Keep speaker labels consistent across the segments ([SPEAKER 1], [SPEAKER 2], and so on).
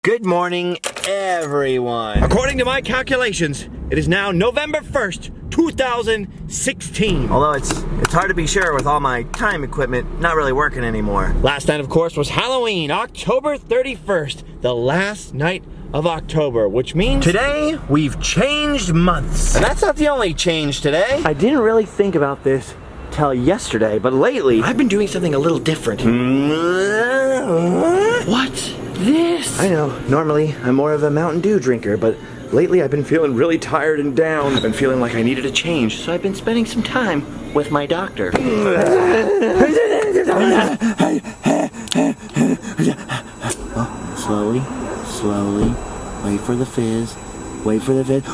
[SPEAKER 1] Good morning, everyone. According to my calculations, it is now November 1st, 2016. Although it's hard to be sure with all my time equipment not really working anymore. Last night, of course, was Halloween, October 31st, the last night of October, which means today we've changed months. And that's not the only change today. I didn't really think about this till yesterday, but lately I've been doing something a little different. What's this? I know, normally I'm more of a Mountain Dew drinker, but lately I've been feeling really tired and down. I've been feeling like I needed a change, so I've been spending some time with my doctor. Slowly, slowly, wait for the fizz, wait for the fizz.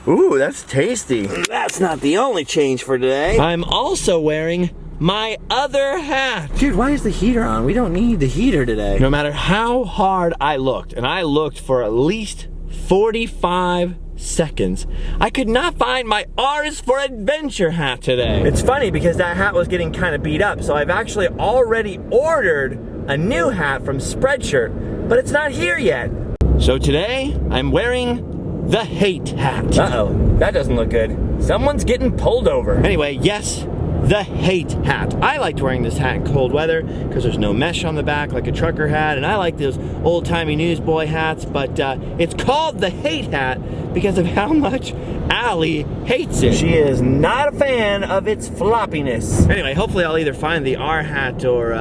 [SPEAKER 1] Ooh, that's tasty. That's not the only change for today. I'm also wearing my other hat. Dude, why is the heater on? We don't need the heater today. No matter how hard I looked, and I looked for at least 45 seconds, I could not find my R is for Adventure hat today. It's funny because that hat was getting kind of beat up, so I've actually already ordered a new hat from Spreadshirt, but it's not here yet. So today, I'm wearing the hate hat. Uh-oh, that doesn't look good. Someone's getting pulled over. Anyway, yes, the hate hat. I liked wearing this hat in cold weather because there's no mesh on the back like a trucker hat, and I like those old-timey newsboy hats, but it's called the hate hat because of how much Allie hates it. She is not a fan of its floppiness. Anyway, hopefully I'll either find the R hat or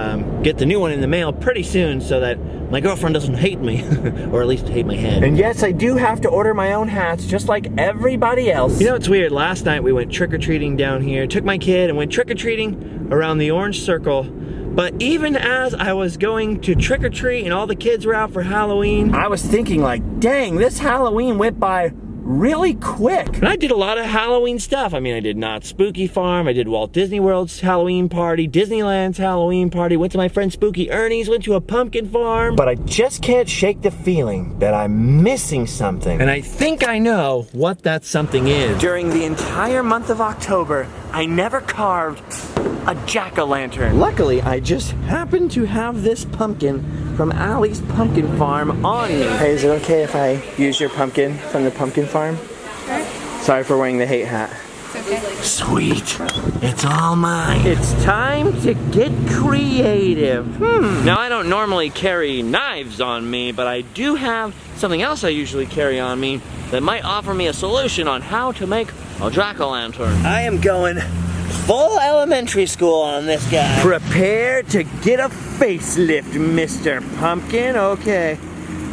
[SPEAKER 1] get the new one in the mail pretty soon so that my girlfriend doesn't hate me, or at least hate my head. And yes, I do have to order my own hats, just like everybody else. You know, it's weird. Last night we went trick-or-treating down here, took my kid and went trick-or-treating around the orange circle. But even as I was going to trick-or-treat and all the kids were out for Halloween, I was thinking like, dang, this Halloween went by really quick. And I did a lot of Halloween stuff. I mean, I did Not Spooky Farm, I did Walt Disney World's Halloween party, Disneyland's Halloween party, went to my friend Spooky Ernie's, went to a pumpkin farm. But I just can't shake the feeling that I'm missing something. And I think I know what that something is. During the entire month of October, I never carved a jack-o'-lantern. Luckily, I just happened to have this pumpkin from Allie's pumpkin farm on me. Hey, is it okay if I use your pumpkin from the pumpkin farm?
[SPEAKER 2] Sure.
[SPEAKER 1] Sorry for wearing the hate hat.
[SPEAKER 2] It's okay.
[SPEAKER 1] Sweet. It's all mine. It's time to get creative. Now, I don't normally carry knives on me, but I do have something else I usually carry on me that might offer me a solution on how to make a jack-o'-lantern. I am going full elementary school on this guy. Prepare to get a facelift, Mr. Pumpkin. Okay.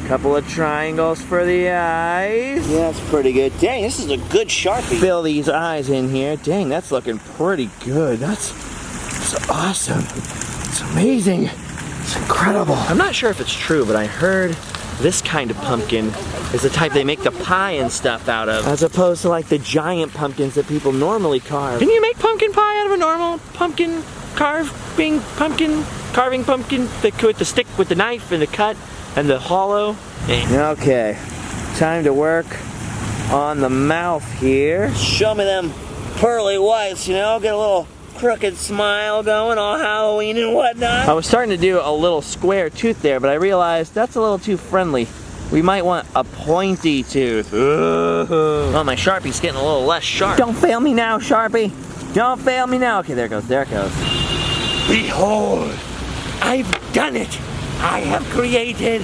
[SPEAKER 1] Couple of triangles for the eyes. Yeah, that's pretty good. Dang, this is a good Sharpie. Fill these eyes in here. Dang, that's looking pretty good. That's awesome. It's amazing. It's incredible. I'm not sure if it's true, but I heard this kind of pumpkin is the type they make the pie and stuff out of, as opposed to like the giant pumpkins that people normally carve. Can you make pumpkin pie out of a normal pumpkin carving pumpkin with the stick with the knife and the cut and the hollow? Okay, time to work on the mouth here. Show me them pearly whites, you know, get a little crooked smile going, all Halloween and whatnot. I was starting to do a little square tooth there, but I realized that's a little too friendly. We might want a pointy tooth. Oh, my Sharpie's getting a little less sharp. Don't fail me now, Sharpie. Don't fail me now. Okay, there it goes, there it goes. Behold, I've done it. I have created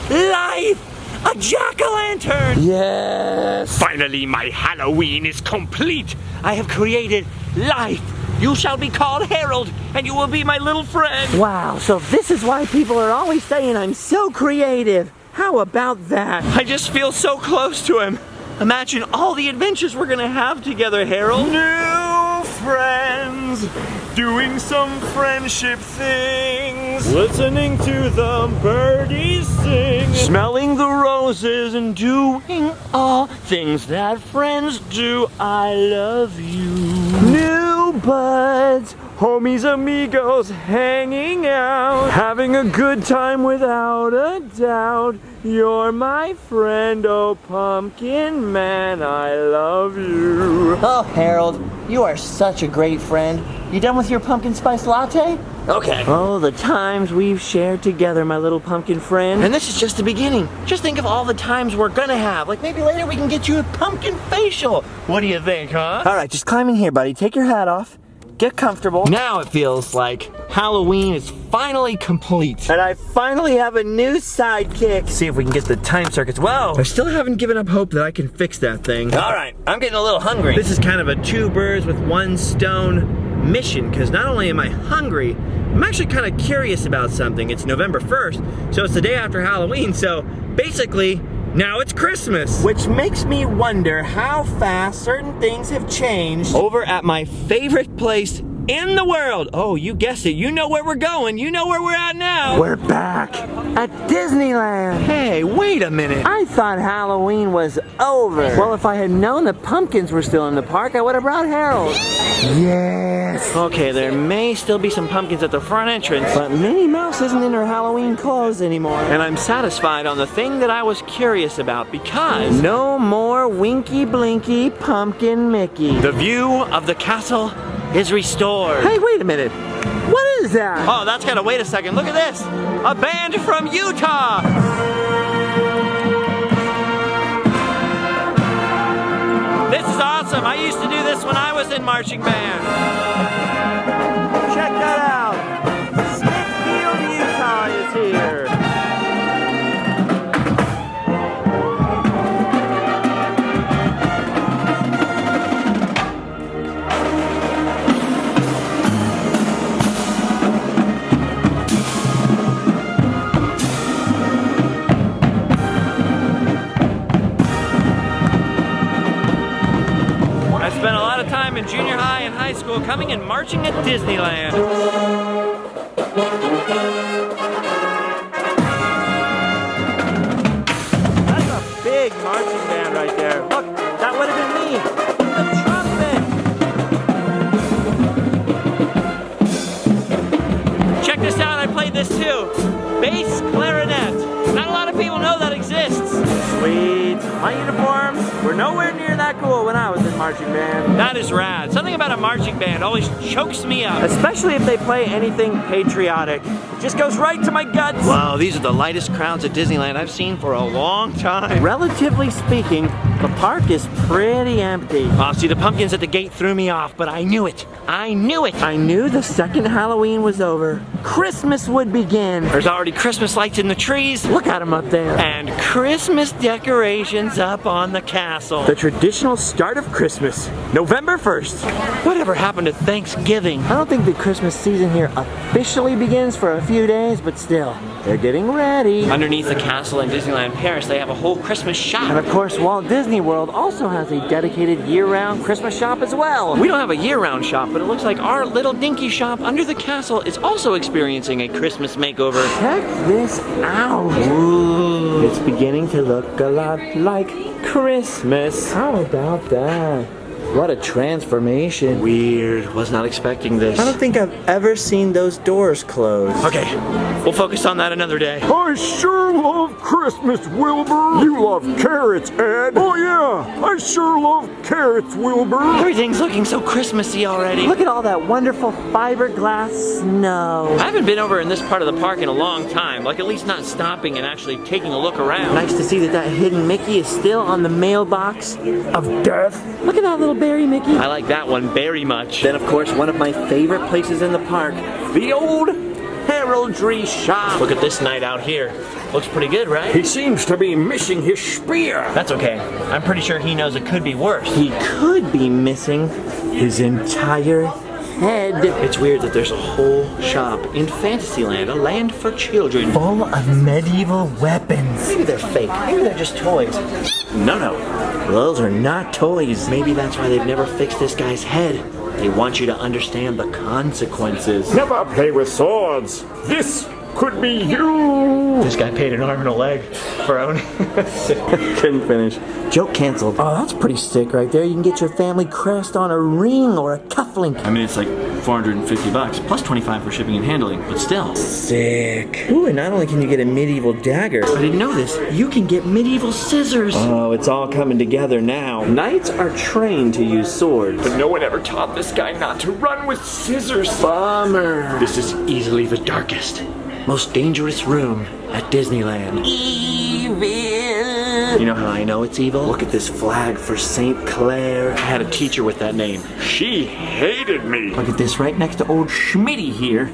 [SPEAKER 1] life, a jack-o'-lantern. Yes. Finally, my Halloween is complete. I have created life. You shall be called Harold, and you will be my little friend. Wow, so this is why people are always saying I'm so creative. How about that? I just feel so close to him. Imagine all the adventures we're gonna have together, Harold. New friends, doing some friendship things, listening to the birdies sing, smelling the roses and doing all things that friends do. I love you. New buds homies amigos hanging out, having a good time without a doubt. You're my friend, oh pumpkin man, I love you.
[SPEAKER 2] Oh, Harold, you are such a great friend. You done with your pumpkin spice latte?
[SPEAKER 1] Okay. Oh, the times we've shared together, my little pumpkin friend. And this is just the beginning. Just think of all the times we're gonna have. Like maybe later we can get you a pumpkin facial. What do you think, huh?
[SPEAKER 2] All right, just climb in here, buddy. Take your hat off. Get comfortable.
[SPEAKER 1] Now it feels like Halloween is finally complete.
[SPEAKER 2] And I finally have a new sidekick.
[SPEAKER 1] See if we can get the time circuits. Whoa! I still haven't given up hope that I can fix that thing. All right, I'm getting a little hungry. This is kind of a two birds with one stone mission, because not only am I hungry, I'm actually kind of curious about something. It's November 1st, so it's the day after Halloween, so basically, now it's Christmas.
[SPEAKER 2] Which makes me wonder how fast certain things have changed.
[SPEAKER 1] Over at my favorite place in the world. Oh, you guessed it. You know where we're going. You know where we're at now.
[SPEAKER 2] We're back at Disneyland.
[SPEAKER 1] Hey, wait a minute.
[SPEAKER 2] I thought Halloween was over. Well, if I had known the pumpkins were still in the park, I would have brought Harold. Yes.
[SPEAKER 1] Okay, there may still be some pumpkins at the front entrance,
[SPEAKER 2] but Minnie Mouse isn't in her Halloween clothes anymore.
[SPEAKER 1] And I'm satisfied on the thing that I was curious about, because
[SPEAKER 2] no more Winky Blinky Pumpkin Mickey.
[SPEAKER 1] The view of the castle is restored.
[SPEAKER 2] Hey, wait a minute. What is that?
[SPEAKER 1] Oh, that's gotta wait a second. Look at this. A band from Utah. This is awesome. I used to do this when I was in marching band.
[SPEAKER 2] Check that out. Smithfield, Utah is here.
[SPEAKER 1] I spent a lot of time in junior high and high school coming and marching at Disneyland.
[SPEAKER 2] That's a big marching band right there. Look, that would have been me.
[SPEAKER 1] The trumpet. Check this out, I played this too. Bass clarinet. Not a lot of people know that exists.
[SPEAKER 2] Sweet. My uniforms were nowhere near that cool when I was in marching band.
[SPEAKER 1] That is rad. Something about a marching band always chokes me up.
[SPEAKER 2] Especially if they play anything patriotic. It just goes right to my guts.
[SPEAKER 1] Wow, these are the lightest crowds at Disneyland I've seen for a long time.
[SPEAKER 2] Relatively speaking, the park is pretty empty.
[SPEAKER 1] Oh, see, the pumpkins at the gate threw me off, but I knew it. I knew it.
[SPEAKER 2] I knew the second Halloween was over, Christmas would begin.
[SPEAKER 1] There's already Christmas lights in the trees.
[SPEAKER 2] Look at them up there.
[SPEAKER 1] And Christmas decorations up on the castle.
[SPEAKER 2] The traditional start of Christmas, November 1st.
[SPEAKER 1] Whatever happened to Thanksgiving?
[SPEAKER 2] I don't think the Christmas season here officially begins for a few days, but still, they're getting ready.
[SPEAKER 1] Underneath the castle in Disneyland Paris, they have a whole Christmas shop.
[SPEAKER 2] And of course, Walt Disney World also has a dedicated year-round Christmas shop as well.
[SPEAKER 1] We don't have a year-round shop, but it looks like our little dinky shop under the castle is also experiencing a Christmas makeover.
[SPEAKER 2] Check this out.
[SPEAKER 1] Ooh.
[SPEAKER 2] It's beginning to look a lot like Christmas. How about that? What a transformation.
[SPEAKER 1] Weird. Was not expecting this.
[SPEAKER 2] I don't think I've ever seen those doors close.
[SPEAKER 1] Okay, we'll focus on that another day.
[SPEAKER 3] I sure love Christmas, Wilbur. You love carrots, Ed. Oh yeah, I sure love carrots, Wilbur.
[SPEAKER 1] Everything's looking so Christmassy already.
[SPEAKER 2] Look at all that wonderful fiberglass snow.
[SPEAKER 1] I haven't been over in this part of the park in a long time, like at least not stopping and actually taking a look around.
[SPEAKER 2] Nice to see that hidden Mickey is still on the mailbox of death. Look at that little berry Mickey.
[SPEAKER 1] I like that one very much.
[SPEAKER 2] Then of course, one of my favorite places in the park, the old heraldry shop.
[SPEAKER 1] Look at this knight out here. Looks pretty good, right?
[SPEAKER 3] He seems to be missing his spear.
[SPEAKER 1] That's okay. I'm pretty sure he knows it could be worse.
[SPEAKER 2] He could be missing his entire head.
[SPEAKER 1] It's weird that there's a whole shop in Fantasyland, a land for children,
[SPEAKER 2] full of medieval weapons.
[SPEAKER 1] Maybe they're fake. Maybe they're just toys.
[SPEAKER 2] No. Those are not toys.
[SPEAKER 1] Maybe that's why they've never fixed this guy's head. They want you to understand the consequences.
[SPEAKER 3] Never play with swords. This could be you.
[SPEAKER 1] This guy paid an arm and a leg for owning.
[SPEAKER 2] Couldn't finish. Joke canceled. Oh, that's pretty sick right there. You can get your family crest on a ring or a cufflink.
[SPEAKER 1] I mean, it's like $450 plus 25 for shipping and handling, but still.
[SPEAKER 2] Sick. Ooh, and not only can you get a medieval dagger,
[SPEAKER 1] I didn't know this. You can get medieval scissors.
[SPEAKER 2] oh, it's all coming together now. Knights are trained to use swords.
[SPEAKER 3] But no one ever taught this guy not to run with scissors.
[SPEAKER 2] Bummer.
[SPEAKER 1] This is easily the darkest, most dangerous room at Disneyland.
[SPEAKER 2] Evil.
[SPEAKER 1] You know how I know it's evil?
[SPEAKER 2] Look at this flag for St. Clair.
[SPEAKER 1] I had a teacher with that name.
[SPEAKER 3] She hated me.
[SPEAKER 2] Look at this right next to old Schmitty here.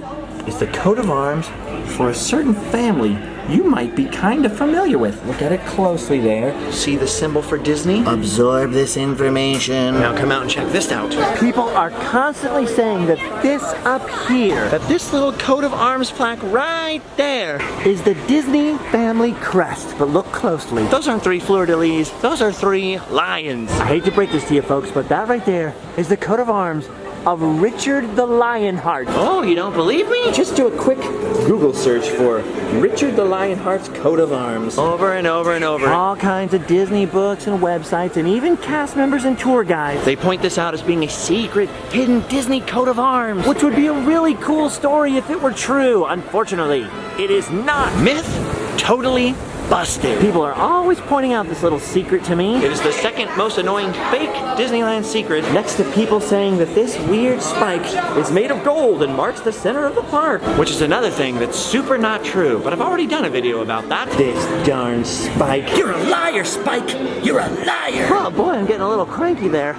[SPEAKER 2] It's the coat of arms for a certain family you might be kind of familiar with. Look at it closely there.
[SPEAKER 1] See the symbol for Disney?
[SPEAKER 2] Absorb this information.
[SPEAKER 1] Now come out and check this out.
[SPEAKER 2] People are constantly saying that this up here,
[SPEAKER 1] That this little coat of arms plaque right there.
[SPEAKER 2] is the Disney family crest. But look closely.
[SPEAKER 1] Those aren't 3 fleur-de-lis. Those are 3 lions.
[SPEAKER 2] I hate to break this to you folks, but that right there is the coat of arms of Richard the Lionheart.
[SPEAKER 1] Oh, you don't believe me?
[SPEAKER 2] Just do a quick Google search for Richard the Lionheart's coat of arms.
[SPEAKER 1] Over and over and over.
[SPEAKER 2] All kinds of Disney books and websites and even cast members and tour guides.
[SPEAKER 1] They point this out as being a secret, hidden Disney coat of arms.
[SPEAKER 2] Which would be a really cool story if it were true. Unfortunately, it is not.
[SPEAKER 1] Myth? Totally busted.
[SPEAKER 2] People are always pointing out this little secret to me.
[SPEAKER 1] It is the second most annoying fake Disneyland secret.
[SPEAKER 2] Next to people saying that this weird spike is made of gold and marks the center of the park.
[SPEAKER 1] Which is another thing that's super not true, but I've already done a video about that.
[SPEAKER 2] This darn spike.
[SPEAKER 1] You're a liar, Spike! You're a liar!
[SPEAKER 2] Oh boy, I'm getting a little cranky there.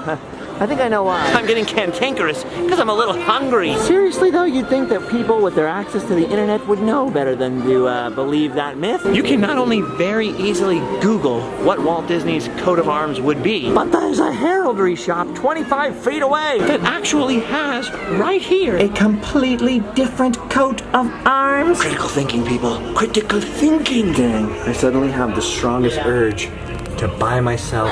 [SPEAKER 2] I think I know why.
[SPEAKER 1] I'm getting cantankerous because I'm a little hungry.
[SPEAKER 2] Seriously though, you'd think that people with their access to the internet would know better than to believe that myth.
[SPEAKER 1] You can not only very easily Google what Walt Disney's coat of arms would be,
[SPEAKER 2] But there's a heraldry shop 25 feet away
[SPEAKER 1] that actually has right here
[SPEAKER 2] a completely different coat of arms.
[SPEAKER 1] critical thinking, people. Critical thinking.
[SPEAKER 2] Dang, I suddenly have the strongest urge to buy myself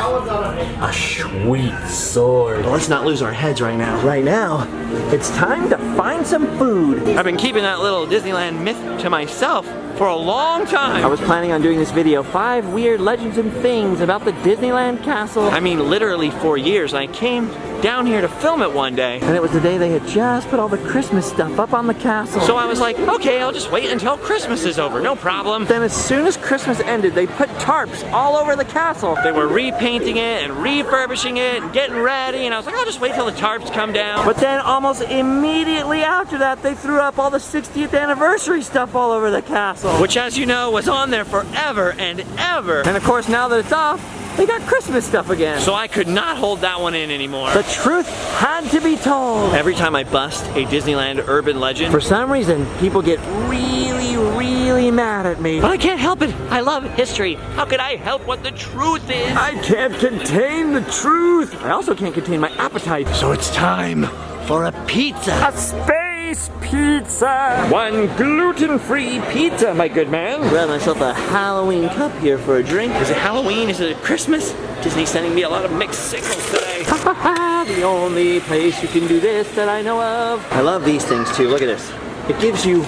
[SPEAKER 2] a sweet sword.
[SPEAKER 1] Well, let's not lose our heads right now.
[SPEAKER 2] Right now, it's time to find some food.
[SPEAKER 1] I've been keeping that little Disneyland myth to myself for a long time.
[SPEAKER 2] I was planning on doing this video, 5 weird legends and things about the Disneyland castle.
[SPEAKER 1] I mean, literally for years. I came down here to film it one day.
[SPEAKER 2] And it was the day they had just put all the Christmas stuff up on the castle.
[SPEAKER 1] So I was like, okay, I'll just wait until Christmas is over, no problem.
[SPEAKER 2] Then as soon as Christmas ended, they put tarps all over the castle.
[SPEAKER 1] They were repainting it and refurbishing it and getting ready, and I was like, I'll just wait till the tarps come down.
[SPEAKER 2] But then almost immediately after that, they threw up all the 60th anniversary stuff all over the castle.
[SPEAKER 1] Which, as you know, was on there forever and ever.
[SPEAKER 2] And of course, now that it's off, they got Christmas stuff again.
[SPEAKER 1] So I could not hold that one in anymore.
[SPEAKER 2] The truth had to be told.
[SPEAKER 1] Every time I bust a Disneyland urban legend,
[SPEAKER 2] For some reason, people get really mad at me.
[SPEAKER 1] but I can't help it. I love history. How could I help what the truth is?
[SPEAKER 2] I can't contain the truth. I also can't contain my appetite.
[SPEAKER 1] So it's time for a pizza.
[SPEAKER 2] A space pizza. One gluten-free pizza, my good man. Grab myself a Halloween cup here for a drink.
[SPEAKER 1] Is it Halloween? Is it Christmas? Disney's sending me a lot of mixed signals today.
[SPEAKER 2] The only place you can do this that I know of. I love these things too. Look at this. It gives you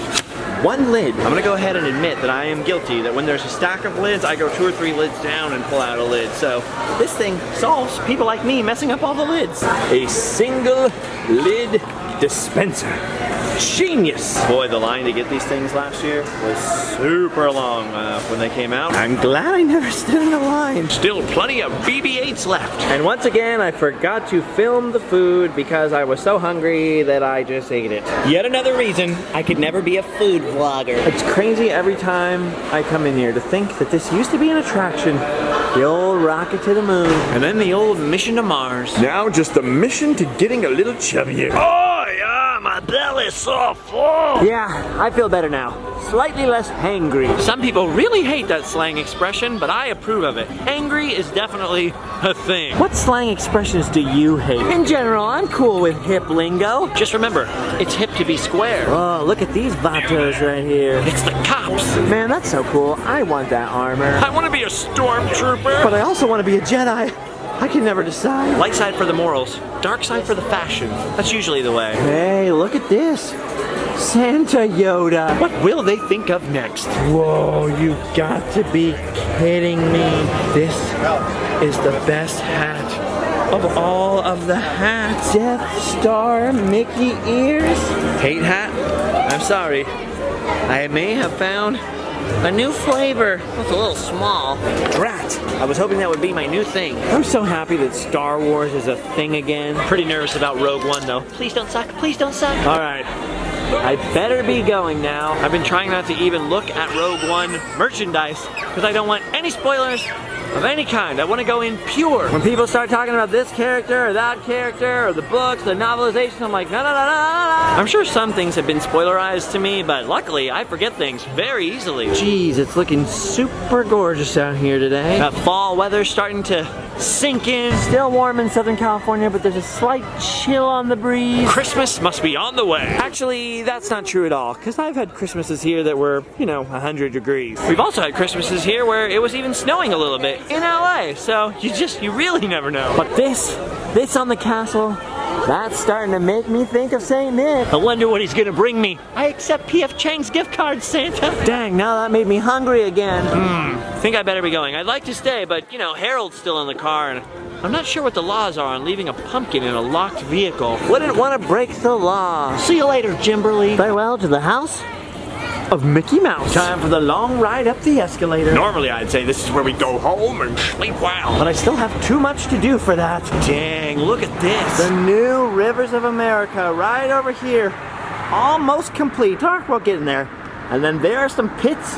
[SPEAKER 2] one lid.
[SPEAKER 1] I'm gonna go ahead and admit that I am guilty, that when there's a stack of lids, I go 2 or 3 lids down and pull out a lid. So this thing solves people like me messing up all the lids.
[SPEAKER 2] A single lid dispenser. Genius.
[SPEAKER 1] Boy, the line to get these things last year was super long when they came out.
[SPEAKER 2] I'm glad I never stood in a line.
[SPEAKER 1] Still plenty of BB-8s left.
[SPEAKER 2] And once again, I forgot to film the food because I was so hungry that I just ate it.
[SPEAKER 1] Yet another reason I could never be a food vlogger.
[SPEAKER 2] It's crazy every time I come in here to think that this used to be an attraction. The old rocket to the moon.
[SPEAKER 1] And then the old mission to Mars.
[SPEAKER 3] Now just a mission to getting a little chubbier.
[SPEAKER 1] Oh yeah, my belly's so full.
[SPEAKER 2] Yeah, I feel better now. Slightly less hangry.
[SPEAKER 1] Some people really hate that slang expression, but I approve of it. Angry is definitely a thing.
[SPEAKER 2] What slang expressions do you hate? In general, I'm cool with hip lingo.
[SPEAKER 1] Just remember, it's hip to be square.
[SPEAKER 2] Oh, look at these vatos right here.
[SPEAKER 1] It's the cops.
[SPEAKER 2] Man, that's so cool. I want that armor.
[SPEAKER 1] I want to be a stormtrooper.
[SPEAKER 2] But I also want to be a Jedi. I can never decide.
[SPEAKER 1] Light side for the morals, dark side for the fashion. That's usually the way.
[SPEAKER 2] Hey, look at this. Santa Yoda.
[SPEAKER 1] What will they think of next?
[SPEAKER 2] Whoa, you got to be kidding me. This is the best hat of all of the hats. Death Star Mickey ears.
[SPEAKER 1] Hate hat? I'm sorry. I may have found a new flavor. It's a little small. Drat! I was hoping that would be my new thing.
[SPEAKER 2] I'm so happy that Star Wars is a thing again.
[SPEAKER 1] Pretty nervous about Rogue One though. Please don't suck. Please don't suck.
[SPEAKER 2] All right. I better be going now.
[SPEAKER 1] I've been trying not to even look at Rogue One merchandise because I don't want any spoilers of any kind. I want to go in pure.
[SPEAKER 2] When people start talking about this character or that character or the books, the novelization, I'm like, no, no, no, no, no.
[SPEAKER 1] I'm sure some things have been spoilerized to me, but luckily I forget things very easily.
[SPEAKER 2] Jeez, it's looking super gorgeous out here today.
[SPEAKER 1] That fall weather's starting to sink in.
[SPEAKER 2] Still warm in Southern California, but there's a slight chill on the breeze.
[SPEAKER 1] Christmas must be on the way.
[SPEAKER 2] Actually, that's not true at all, because I've had Christmases here that were, 100 degrees.
[SPEAKER 1] We've also had Christmases here where it was even snowing a little bit in LA, so you really never know.
[SPEAKER 2] But this on the castle, that's starting to make me think of St. Nick.
[SPEAKER 1] I wonder what he's gonna bring me. I accept P.F. Chang's gift card, Santa.
[SPEAKER 2] Dang, now that made me hungry again.
[SPEAKER 1] Think I better be going. I'd like to stay, but Harold's still in the car, and I'm not sure what the laws are on leaving a pumpkin in a locked vehicle.
[SPEAKER 2] Wouldn't want to break the law.
[SPEAKER 1] See you later, Jimberly.
[SPEAKER 2] Farewell to the house of Mickey Mouse. Time for the long ride up the escalator.
[SPEAKER 1] Normally I'd say this is where we go home and sleep well.
[SPEAKER 2] But I still have too much to do for that.
[SPEAKER 1] Dang, look at this.
[SPEAKER 2] The new Rivers of America right over here. Almost complete. Talk about getting there. And then there are some pits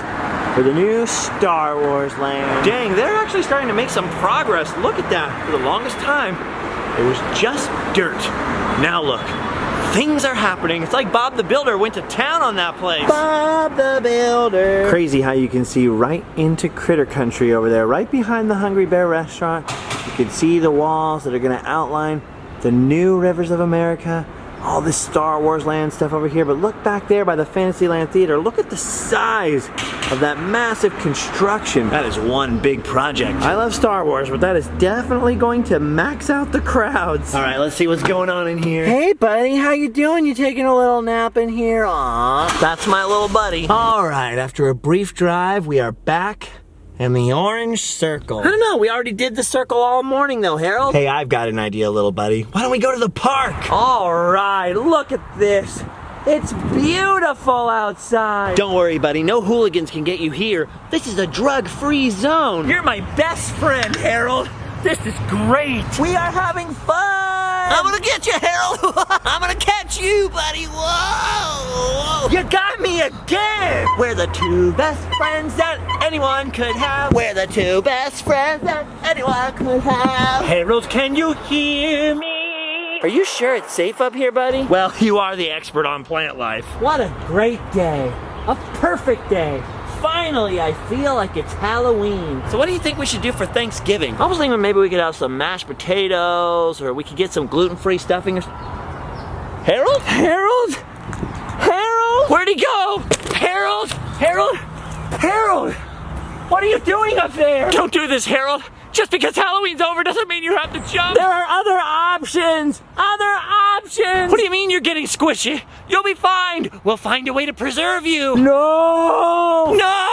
[SPEAKER 2] for the new Star Wars land.
[SPEAKER 1] Dang, they're actually starting to make some progress. Look at that. For the longest time, it was just dirt. Now look. Things are happening. It's like Bob the Builder went to town on that place.
[SPEAKER 2] Bob the Builder. Crazy how you can see right into Critter Country over there, right behind the Hungry Bear restaurant. You can see the walls that are going to outline the new Rivers of America. All this Star Wars land stuff over here, but look back there by the Fantasyland Theater. Look at the size of that massive construction.
[SPEAKER 1] That is one big project.
[SPEAKER 2] I love Star Wars, but that is definitely going to max out the crowds.
[SPEAKER 1] All right, let's see what's going on in here.
[SPEAKER 2] Hey, buddy, how you doing? You taking a little nap in here? Aw,
[SPEAKER 1] That's my little buddy.
[SPEAKER 2] all right, after a brief drive, we are back in the orange circle.
[SPEAKER 1] I don't know, we already did the circle all morning though, Harold.
[SPEAKER 2] Hey, I've got an idea, little buddy.
[SPEAKER 1] Why don't we go to the park?
[SPEAKER 2] All right, look at this. It's beautiful outside.
[SPEAKER 1] Don't worry, buddy. No hooligans can get you here. This is a drug-free zone.
[SPEAKER 2] You're my best friend, Harold. This is great. We are having fun.
[SPEAKER 1] I'm gonna get you, Harold. I'm gonna catch you, buddy. Whoa.
[SPEAKER 2] You got me again.
[SPEAKER 1] We're the two best friends that anyone could have. We're the two best friends that anyone could have.
[SPEAKER 2] Harold, can you hear me?
[SPEAKER 1] Are you sure it's safe up here, buddy?
[SPEAKER 2] Well, you are the expert on plant life. What a great day. A perfect day. Finally, I feel like it's Halloween.
[SPEAKER 1] So what do you think we should do for Thanksgiving?
[SPEAKER 2] I was thinking maybe we could have some mashed potatoes, or we could get some gluten-free stuffing. Harold? Harold? Harold?
[SPEAKER 1] Where'd he go?
[SPEAKER 2] Harold? Harold? Harold? What are you doing up there?
[SPEAKER 1] Don't do this, Harold. Just because Halloween's over doesn't mean you have to jump.
[SPEAKER 2] There are other options. Other options.
[SPEAKER 1] What do you mean you're getting squishy? You'll be fine. We'll find a way to preserve you.
[SPEAKER 2] No.
[SPEAKER 1] No!